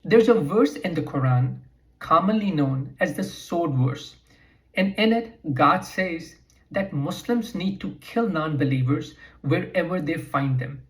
There's a verse in the Quran commonly known as the sword verse, and in it, God says that Muslims need to kill non believers wherever they find them.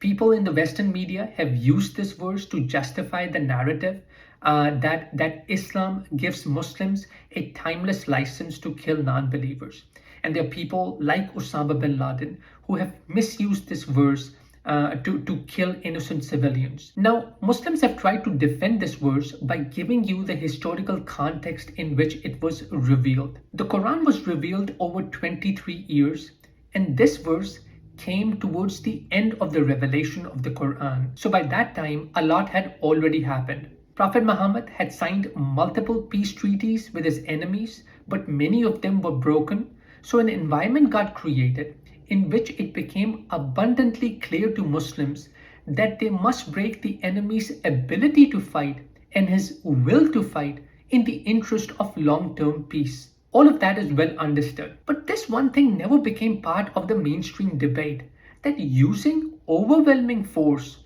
People in the Western media have used this verse to justify the narrative that Islam gives Muslims a timeless license to kill non believers. And there are people like Osama bin Laden who have misused this verse to kill innocent civilians. Now, Muslims have tried to defend this verse by giving you the historical context in which it was revealed. The Quran was revealed over 23 years, and this verse came towards the end of the revelation of the Quran. So by that time, a lot had already happened. Prophet Muhammad had signed multiple peace treaties with his enemies, but many of them were broken. So an environment got created in which it became abundantly clear to Muslims that they must break the enemy's ability to fight and his will to fight in the interest of long-term peace. All of that is well understood. But this one thing never became part of the mainstream debate, that using overwhelming force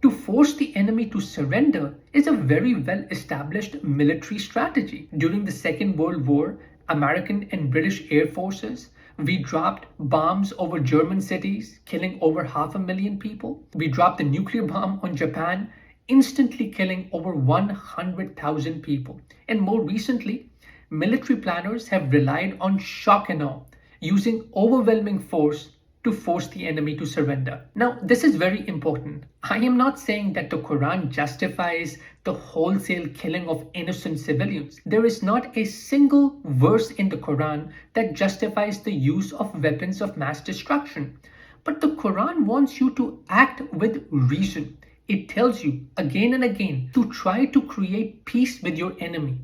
to force the enemy to surrender is a very well established military strategy. During the Second World War, American and British air forces, we dropped bombs over German cities, killing over 500,000 people. We dropped the nuclear bomb on Japan, instantly killing over 100,000 people. And more recently, military planners have relied on shock and awe, using overwhelming force to force the enemy to surrender. Now, this is very important. I am not saying that the Quran justifies the wholesale killing of innocent civilians. There is not a single verse in the Quran that justifies the use of weapons of mass destruction. But the Quran wants you to act with reason. It tells you again and again to try to create peace with your enemy.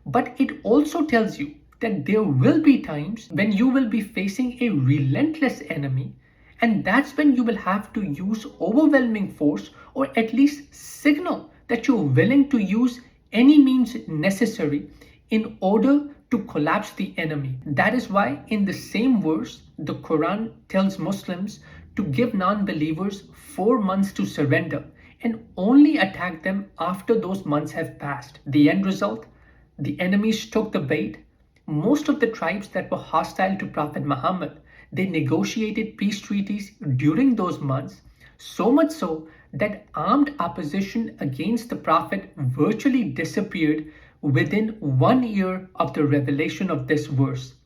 But it also tells you that there will be times when you will be facing a relentless enemy, and that's when you will have to use overwhelming force, or at least signal that you're willing to use any means necessary in order to collapse the enemy. That is why in the same verse, the Quran tells Muslims to give non-believers 4 months to surrender and only attack them after those months have passed. The end result? The enemies took the bait. Most of the tribes that were hostile to Prophet Muhammad, they negotiated peace treaties during those months, so much so that armed opposition against the Prophet virtually disappeared within 1 year of the revelation of this verse.